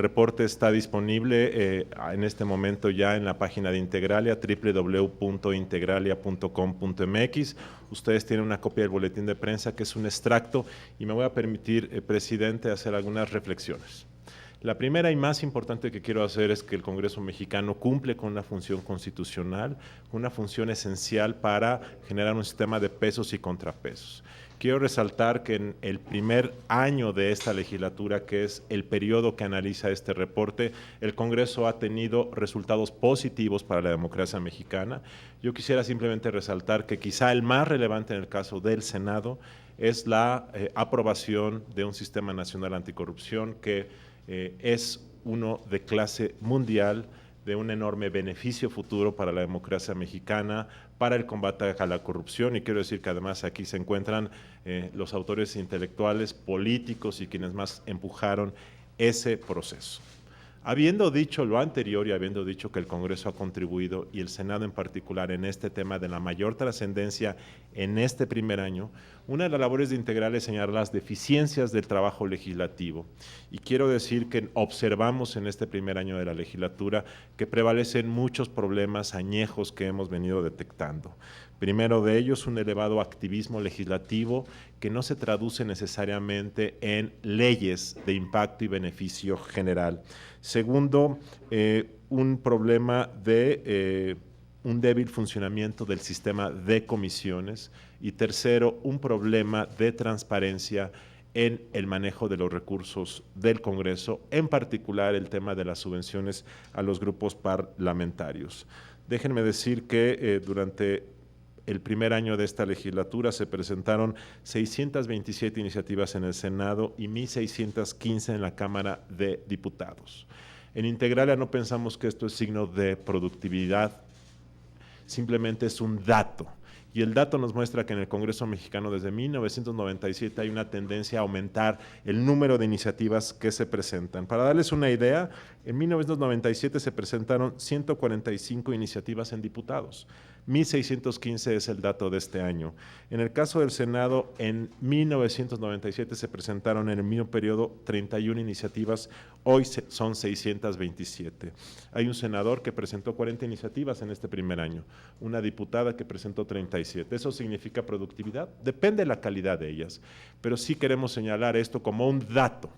reporte está disponible en este momento ya en la página de Integralia, www.integralia.com.mx. Ustedes tienen una copia del boletín de prensa que es un extracto y me voy a permitir, presidente, hacer algunas reflexiones. La primera y más importante que quiero hacer es que el Congreso mexicano cumple con una función constitucional, una función esencial para generar un sistema de pesos y contrapesos. Quiero resaltar que en el primer año de esta legislatura, que es el periodo que analiza este reporte, el Congreso ha tenido resultados positivos para la democracia mexicana. Yo quisiera simplemente resaltar que quizá el más relevante en el caso del Senado es la aprobación de un sistema nacional anticorrupción que es uno de clase mundial, de un enorme beneficio futuro para la democracia mexicana, para el combate a la corrupción, y quiero decir que además aquí se encuentran los autores intelectuales, políticos y quienes más empujaron ese proceso. Habiendo dicho lo anterior y habiendo dicho que el Congreso ha contribuido, y el Senado en particular, en este tema de la mayor trascendencia en este primer año, una de las labores de Integral es señalar las deficiencias del trabajo legislativo. Y quiero decir que observamos en este primer año de la legislatura que prevalecen muchos problemas añejos que hemos venido detectando. Primero de ellos, un elevado activismo legislativo que no se traduce necesariamente en leyes de impacto y beneficio general. Segundo, un problema de un débil funcionamiento del sistema de comisiones. Y tercero, un problema de transparencia en el manejo de los recursos del Congreso, en particular el tema de las subvenciones a los grupos parlamentarios. Déjenme decir que durante el primer año de esta legislatura se presentaron 627 iniciativas en el Senado y 1,615 en la Cámara de Diputados. En Integralia no pensamos que esto es signo de productividad, simplemente es un dato. Y el dato nos muestra que en el Congreso mexicano desde 1997 hay una tendencia a aumentar el número de iniciativas que se presentan. Para darles una idea, en 1997 se presentaron 145 iniciativas en diputados. 1,615 es el dato de este año. En el caso del Senado, en 1997 se presentaron en el mismo periodo 31 iniciativas, hoy son 627. Hay un senador que presentó 40 iniciativas en este primer año, una diputada que presentó 37. ¿Eso significa productividad? Depende de la calidad de ellas, pero sí queremos señalar esto como un dato.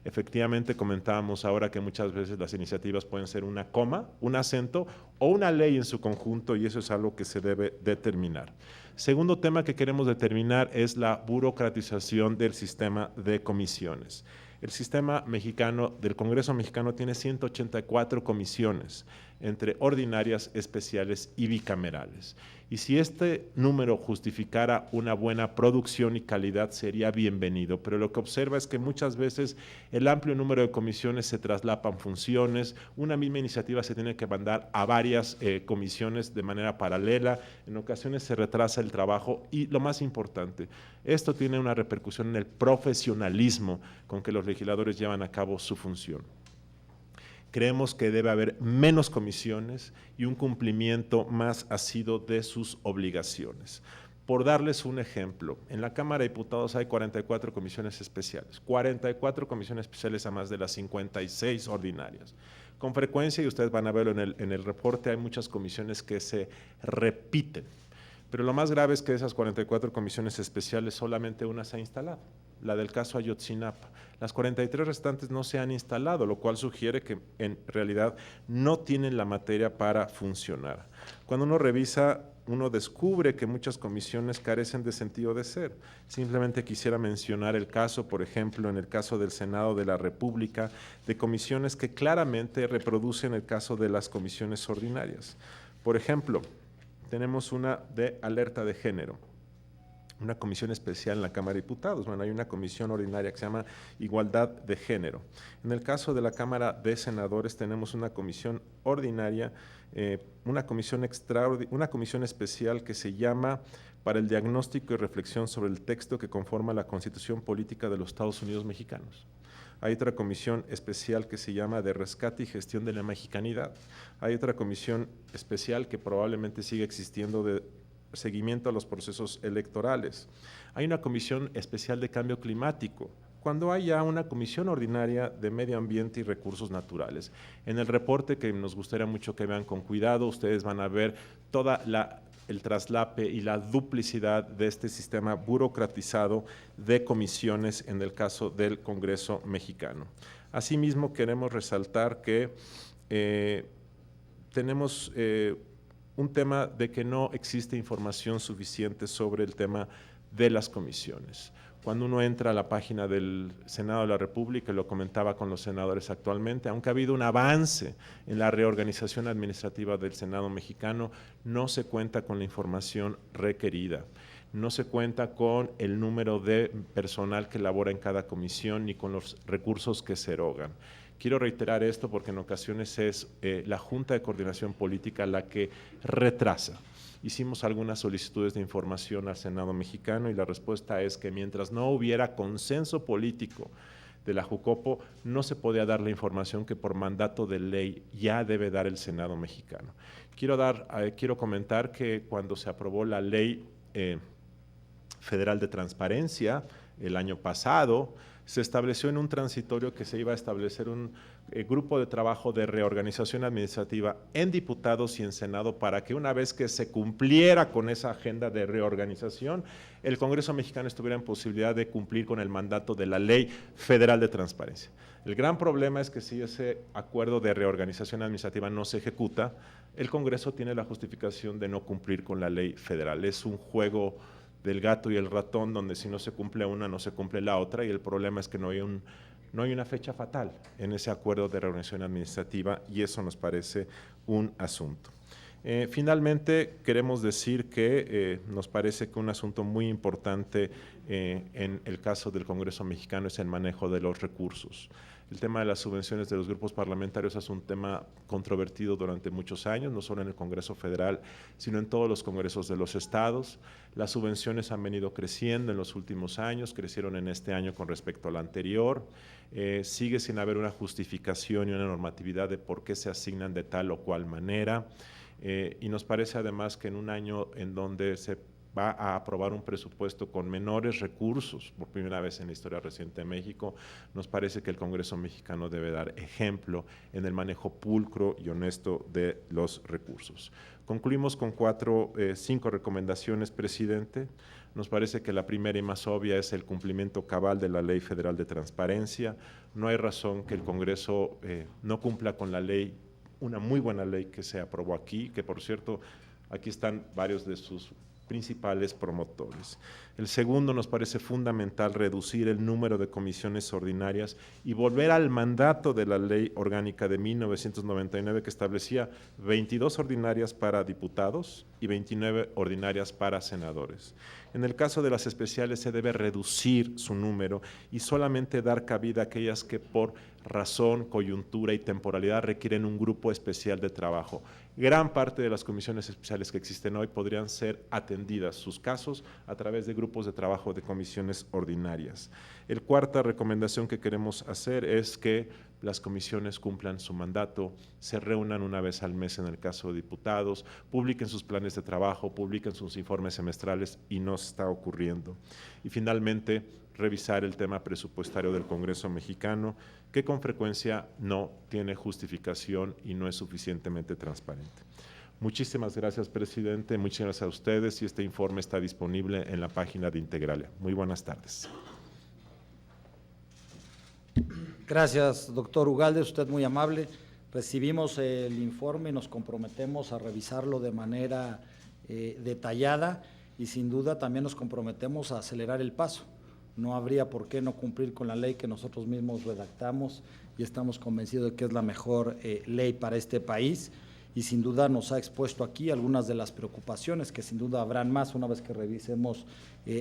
Efectivamente, comentábamos ahora que muchas veces las iniciativas pueden ser una coma, un acento o una ley en su conjunto, y eso es algo que se debe determinar. Segundo tema que queremos determinar es la burocratización del sistema de comisiones. El sistema mexicano del Congreso mexicano tiene 184 comisiones, entre ordinarias, especiales y bicamerales. Y si este número justificara una buena producción y calidad, sería bienvenido, pero lo que observa es que muchas veces el amplio número de comisiones se traslapan funciones, una misma iniciativa se tiene que mandar a varias comisiones de manera paralela, en ocasiones se retrasa el trabajo y lo más importante, esto tiene una repercusión en el profesionalismo con que los legisladores llevan a cabo su función. Creemos que debe haber menos comisiones y un cumplimiento más asiduo de sus obligaciones. Por darles un ejemplo, en la Cámara de Diputados hay 44 comisiones especiales, 44 comisiones especiales a más de las 56 ordinarias. Con frecuencia, y ustedes van a verlo en el reporte, hay muchas comisiones que se repiten. Pero lo más grave es que de esas 44 comisiones especiales solamente una se ha instalado, la del caso Ayotzinapa. Las 43 restantes no se han instalado, lo cual sugiere que en realidad no tienen la materia para funcionar. Cuando uno revisa, uno descubre que muchas comisiones carecen de sentido de ser. Simplemente quisiera mencionar el caso, por ejemplo, en el caso del Senado de la República, de comisiones que claramente reproducen el caso de las comisiones ordinarias. Por ejemplo, tenemos una de alerta de género, una comisión especial en la Cámara de Diputados. Bueno, hay una comisión ordinaria que se llama Igualdad de Género. En el caso de la Cámara de Senadores tenemos una comisión ordinaria, una comisión especial que se llama para el diagnóstico y reflexión sobre el texto que conforma la Constitución Política de los Estados Unidos Mexicanos. Hay otra comisión especial que se llama de rescate y gestión de la mexicanidad. Hay otra comisión especial que probablemente sigue existiendo de seguimiento a los procesos electorales. Hay una comisión especial de cambio climático, cuando haya una comisión ordinaria de Medio Ambiente y Recursos Naturales. En el reporte, que nos gustaría mucho que vean con cuidado, ustedes van a ver toda el traslape y la duplicidad de este sistema burocratizado de comisiones en el caso del Congreso mexicano. Asimismo, queremos resaltar que tenemos un tema de que no existe información suficiente sobre el tema de las comisiones. Cuando uno entra a la página del Senado de la República, lo comentaba con los senadores actualmente, aunque ha habido un avance en la reorganización administrativa del Senado mexicano, no se cuenta con la información requerida, no se cuenta con el número de personal que labora en cada comisión ni con los recursos que se erogan. Quiero reiterar esto porque en ocasiones es la Junta de Coordinación Política la que retrasa. Hicimos algunas solicitudes de información al Senado mexicano y la respuesta es que mientras no hubiera consenso político de la Jucopo, no se podía dar la información que por mandato de ley ya debe dar el Senado mexicano. Quiero comentar que cuando se aprobó la Ley Federal de Transparencia el año pasado, se estableció en un transitorio que se iba a establecer un grupo de trabajo de reorganización administrativa en diputados y en Senado para que una vez que se cumpliera con esa agenda de reorganización, el Congreso mexicano estuviera en posibilidad de cumplir con el mandato de la Ley Federal de Transparencia. El gran problema es que si ese acuerdo de reorganización administrativa no se ejecuta, el Congreso tiene la justificación de no cumplir con la ley federal. Es un juego del gato y el ratón, donde si no se cumple una, no se cumple la otra, y el problema es que no hay una fecha fatal en ese acuerdo de reorganización administrativa, y eso nos parece un asunto. Finalmente, queremos decir que nos parece que un asunto muy importante en el caso del Congreso mexicano es el manejo de los recursos. El tema de las subvenciones de los grupos parlamentarios es un tema controvertido durante muchos años, no solo en el Congreso Federal, sino en todos los congresos de los estados. Las subvenciones han venido creciendo en los últimos años, crecieron en este año con respecto al anterior. Sigue sin haber una justificación y una normatividad de por qué se asignan de tal o cual manera. Y nos parece además que en un año en donde se va a aprobar un presupuesto con menores recursos, por primera vez en la historia reciente de México, nos parece que el Congreso mexicano debe dar ejemplo en el manejo pulcro y honesto de los recursos. Concluimos con 5 recomendaciones, presidente. Nos parece que la primera y más obvia es el cumplimiento cabal de la Ley Federal de Transparencia. No hay razón que el Congreso no cumpla con la ley, una muy buena ley que se aprobó aquí, que por cierto, aquí están varios de sus principales promotores. El segundo, nos parece fundamental reducir el número de comisiones ordinarias y volver al mandato de la Ley Orgánica de 1999 que establecía 22 ordinarias para diputados y 29 ordinarias para senadores. En el caso de las especiales se debe reducir su número y solamente dar cabida a aquellas que por razón, coyuntura y temporalidad requieren un grupo especial de trabajo. Gran parte de las comisiones especiales que existen hoy podrían ser atendidas sus casos a través de grupos de trabajo de comisiones ordinarias. La cuarta recomendación que queremos hacer es que las comisiones cumplan su mandato, se reúnan una vez al mes en el caso de diputados, publiquen sus planes de trabajo, publiquen sus informes semestrales y no está ocurriendo. Y finalmente, revisar el tema presupuestario del Congreso mexicano, que con frecuencia no tiene justificación y no es suficientemente transparente. Muchísimas gracias, presidente. Muchas gracias a ustedes y este informe está disponible en la página de Integralia. Muy buenas tardes. Gracias, doctor Ugalde, usted muy amable. Recibimos el informe y nos comprometemos a revisarlo de manera detallada y sin duda también nos comprometemos a acelerar el paso. No habría por qué no cumplir con la ley que nosotros mismos redactamos y estamos convencidos de que es la mejor ley para este país y sin duda nos ha expuesto aquí algunas de las preocupaciones que sin duda habrán más una vez que revisemos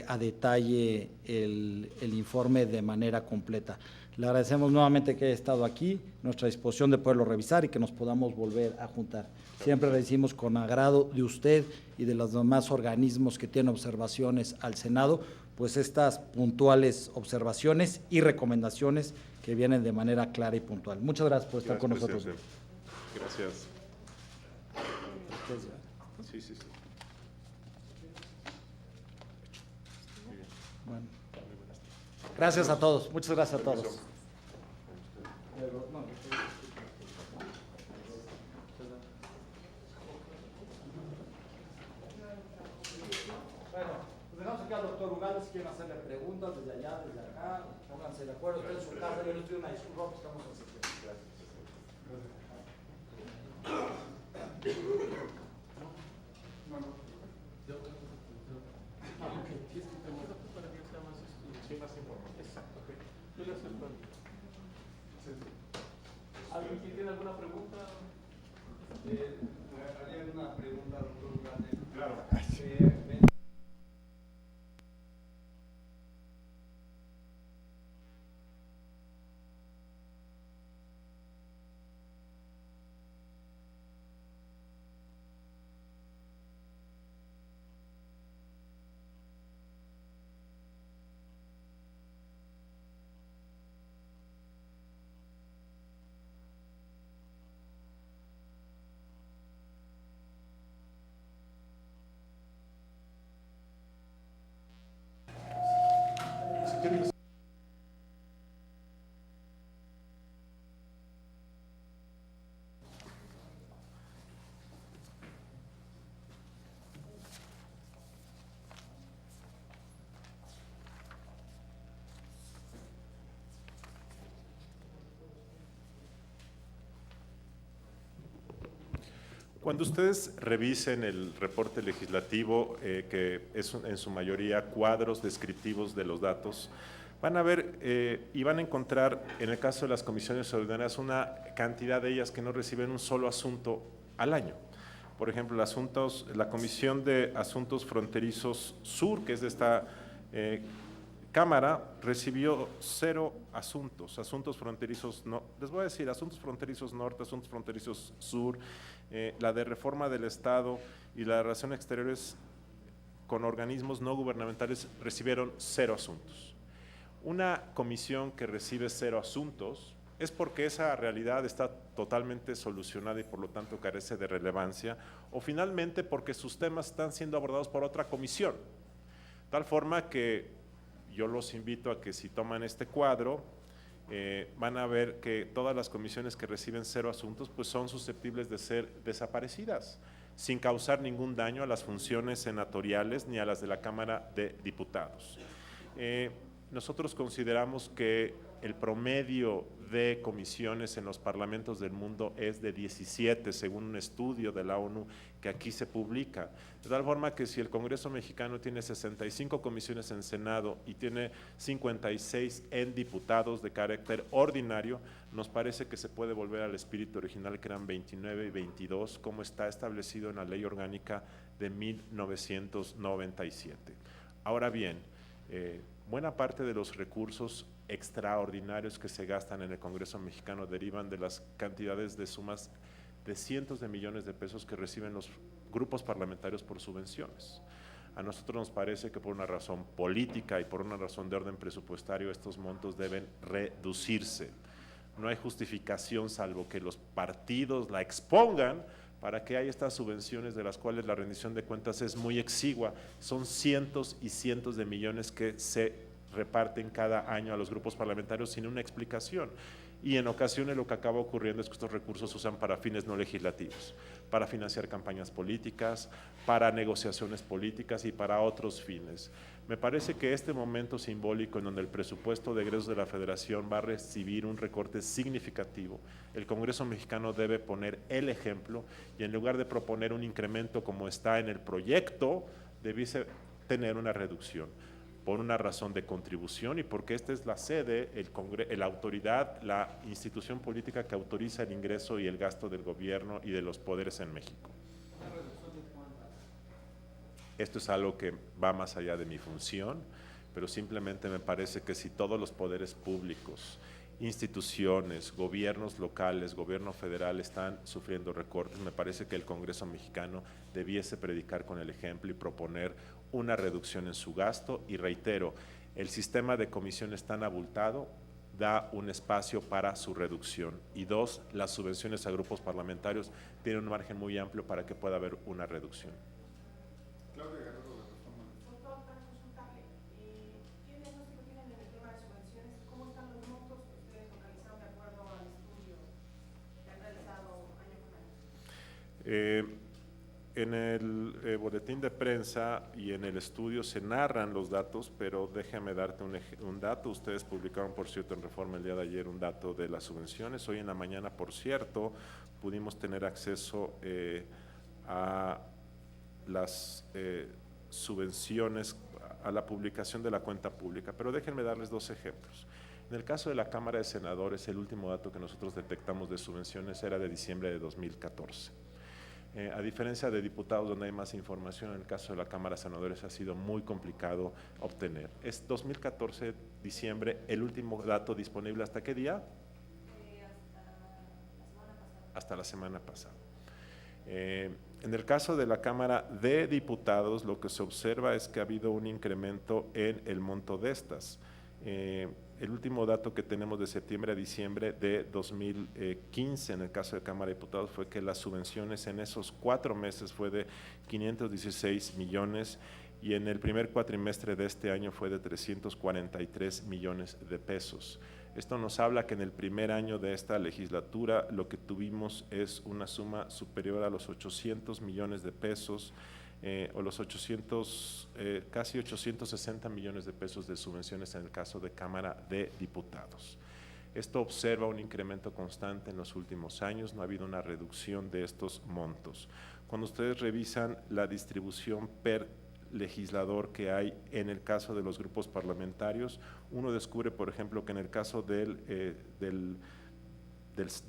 a detalle el informe de manera completa. Le agradecemos nuevamente que haya estado aquí, nuestra disposición de poderlo revisar y que nos podamos volver a juntar. Siempre recibimos con agrado de usted y de los demás organismos que tienen observaciones al Senado, pues estas puntuales observaciones y recomendaciones que vienen de manera clara y puntual. Muchas gracias por estar con nosotros. Gracias. Sí, sí, sí. Bueno. Gracias a todos, muchas gracias a todos. Bueno, pues dejamos aquí al doctor Ugalde si quieren hacerle preguntas desde allá, desde acá, pónganse de acuerdo, ustedes en su casa, yo les pido una disculpa porque estamos en sesión. ¿Alguien tiene alguna pregunta? Haría una pregunta, doctor Ugalde. Claro. Cuando ustedes revisen el reporte legislativo, que es en su mayoría cuadros descriptivos de los datos, van a ver y van a encontrar, en el caso de las comisiones ordinarias, una cantidad de ellas que no reciben un solo asunto al año. Por ejemplo, la Comisión de Asuntos Fronterizos Sur, que es de esta Cámara, recibió 0 asuntos fronterizos, no, les voy a decir, asuntos fronterizos norte, asuntos fronterizos sur, la de reforma del Estado y la de relaciones exteriores con organismos no gubernamentales recibieron 0 asuntos. Una comisión que recibe 0 asuntos es porque esa realidad está totalmente solucionada y por lo tanto carece de relevancia, o finalmente porque sus temas están siendo abordados por otra comisión, tal forma que yo los invito a que si toman este cuadro, van a ver que todas las comisiones que reciben 0 asuntos pues son susceptibles de ser desaparecidas, sin causar ningún daño a las funciones senatoriales ni a las de la Cámara de Diputados. Nosotros consideramos que el promedio de comisiones en los parlamentos del mundo es de 17, según un estudio de la ONU que aquí se publica. De tal forma que si el Congreso mexicano tiene 65 comisiones en Senado y tiene 56 en diputados de carácter ordinario, nos parece que se puede volver al espíritu original, que eran 29 y 22, como está establecido en la Ley Orgánica de 1997. Ahora bien, buena parte de los recursos extraordinarios que se gastan en el Congreso mexicano derivan de las cantidades de sumas de cientos de millones de pesos que reciben los grupos parlamentarios por subvenciones. A nosotros nos parece que por una razón política y por una razón de orden presupuestario estos montos deben reducirse. No hay justificación salvo que los partidos la expongan para que haya estas subvenciones de las cuales la rendición de cuentas es muy exigua. Son cientos y cientos de millones que se reparten cada año a los grupos parlamentarios sin una explicación. Y en ocasiones lo que acaba ocurriendo es que estos recursos se usan para fines no legislativos, para financiar campañas políticas, para negociaciones políticas y para otros fines. Me parece que este momento simbólico en donde el presupuesto de egresos de la Federación va a recibir un recorte significativo, el Congreso mexicano debe poner el ejemplo y en lugar de proponer un incremento como está en el proyecto, debiese tener una reducción, por una razón de contribución y porque esta es la sede, la autoridad, la institución política que autoriza el ingreso y el gasto del gobierno y de los poderes en México. Esto es algo que va más allá de mi función, pero simplemente me parece que si todos los poderes públicos, instituciones, gobiernos locales, gobierno federal están sufriendo recortes, me parece que el Congreso mexicano debiese predicar con el ejemplo y proponer una reducción en su gasto. Y reitero, el sistema de comisiones tan abultado da un espacio para su reducción. Y 2, las subvenciones a grupos parlamentarios tienen un margen muy amplio para que pueda haber una reducción. Claudia Guerrero, de Reforma. Doctor, para consultarle, ¿qué diagnóstico tienen en el tema de En el boletín de prensa y en el estudio se narran los datos, pero déjame darte un dato. Ustedes publicaron, por cierto, en Reforma el día de ayer un dato de las subvenciones. Hoy en la mañana, por cierto, pudimos tener acceso a las subvenciones, a la publicación de la cuenta pública. Pero déjenme darles dos ejemplos. En el caso de la Cámara de Senadores, el último dato que nosotros detectamos de subvenciones era de diciembre de 2014. A diferencia de diputados, donde hay más información, en el caso de la Cámara de Senadores ha sido muy complicado obtener. Es 2014, diciembre, el último dato disponible. ¿Hasta qué día? Hasta la semana pasada. En el caso de la Cámara de Diputados, lo que se observa es que ha habido un incremento en el monto de estas. El último dato que tenemos de septiembre a diciembre de 2015 en el caso de Cámara de Diputados fue que las subvenciones en esos 4 meses fue de 516 millones y en el primer cuatrimestre de este año fue de 343 millones de pesos. Esto nos habla que en el primer año de esta legislatura lo que tuvimos es una suma superior a los 800 millones de pesos, o los casi 860 millones de pesos de subvenciones en el caso de Cámara de Diputados. Esto observa un incremento constante en los últimos años, no ha habido una reducción de estos montos. Cuando ustedes revisan la distribución per legislador que hay en el caso de los grupos parlamentarios, uno descubre, por ejemplo, que en el caso de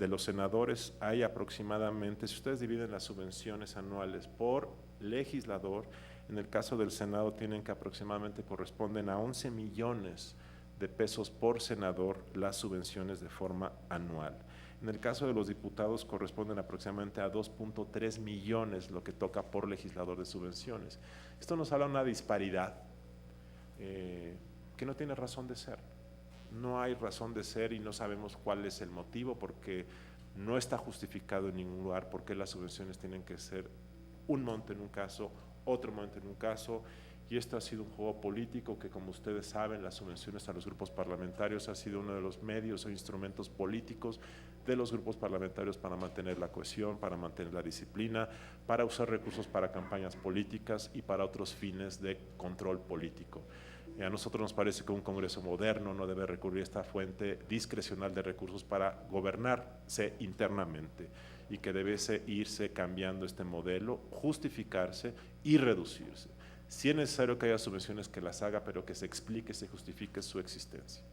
los senadores hay aproximadamente, si ustedes dividen las subvenciones anuales por legislador, en el caso del Senado tienen que aproximadamente corresponden a 11 millones de pesos por senador las subvenciones de forma anual. En el caso de los diputados corresponden aproximadamente a 2.3 millones lo que toca por legislador de subvenciones. Esto nos habla de una disparidad que no tiene razón de ser. No hay razón de ser y no sabemos cuál es el motivo porque no está justificado en ningún lugar por qué las subvenciones tienen que ser un monto en un caso, otro monto en un caso, y esto ha sido un juego político que, como ustedes saben, las subvenciones a los grupos parlamentarios ha sido uno de los medios o instrumentos políticos de los grupos parlamentarios para mantener la cohesión, para mantener la disciplina, para usar recursos para campañas políticas y para otros fines de control político. A nosotros nos parece que un Congreso moderno no debe recurrir a esta fuente discrecional de recursos para gobernarse internamente y que debe irse cambiando este modelo, justificarse y reducirse. Si es necesario que haya subvenciones, que las haga, pero que se explique, se justifique su existencia.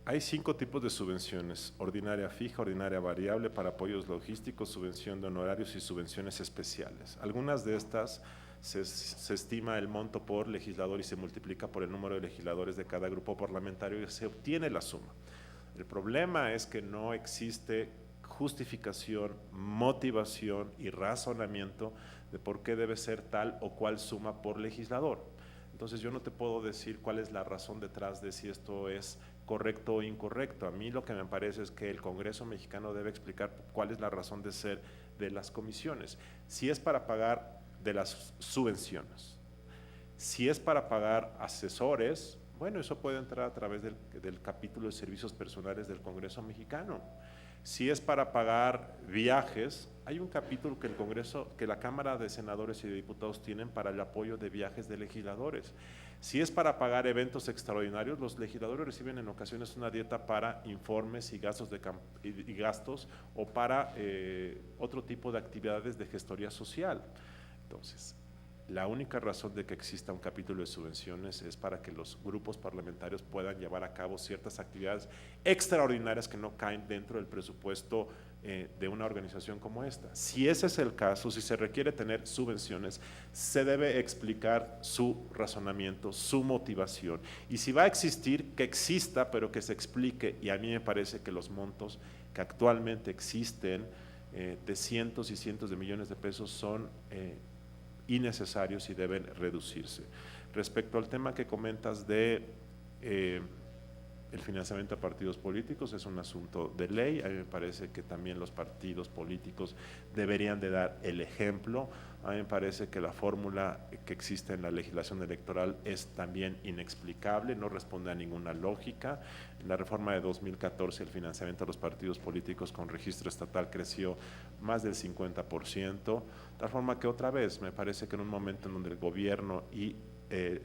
Hay 5 tipos de subvenciones: ordinaria fija, ordinaria variable, para apoyos logísticos, subvención de honorarios y subvenciones especiales. Algunas de estas se estima el monto por legislador y se multiplica por el número de legisladores de cada grupo parlamentario y se obtiene la suma. El problema es que no existe justificación, motivación y razonamiento de por qué debe ser tal o cual suma por legislador. Entonces yo no te puedo decir cuál es la razón detrás de si esto es correcto o incorrecto. A mí lo que me parece es que el Congreso mexicano debe explicar cuál es la razón de ser de las comisiones. Si es para pagar de las subvenciones, si es para pagar asesores, bueno, eso puede entrar a través del capítulo de servicios personales del Congreso mexicano. Si es para pagar viajes, hay un capítulo que el Congreso, que la Cámara de Senadores y de Diputados tienen para el apoyo de viajes de legisladores. Si es para pagar eventos extraordinarios, los legisladores reciben en ocasiones una dieta para informes y gastos, gastos o para otro tipo de actividades de gestoría social. Entonces, la única razón de que exista un capítulo de subvenciones es para que los grupos parlamentarios puedan llevar a cabo ciertas actividades extraordinarias que no caen dentro del presupuesto de una organización como esta. Si ese es el caso, si se requiere tener subvenciones, se debe explicar su razonamiento, su motivación. Y si va a existir, que exista, pero que se explique. Y a mí me parece que los montos que actualmente existen de cientos y cientos de millones de pesos son innecesarios y deben reducirse. Respecto al tema que comentas de el financiamiento a partidos políticos, es un asunto de ley. A mí me parece que también los partidos políticos deberían de dar el ejemplo. A mí me parece que la fórmula que existe en la legislación electoral es también inexplicable, no responde a ninguna lógica. En la reforma de 2014 el financiamiento a los partidos políticos con registro estatal creció más del 50%, tal forma que otra vez me parece que en un momento en donde el gobierno y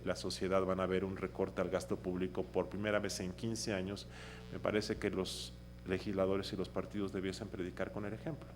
la sociedad van a ver un recorte al gasto público por primera vez en 15 años, me parece que los legisladores y los partidos debiesen predicar con el ejemplo.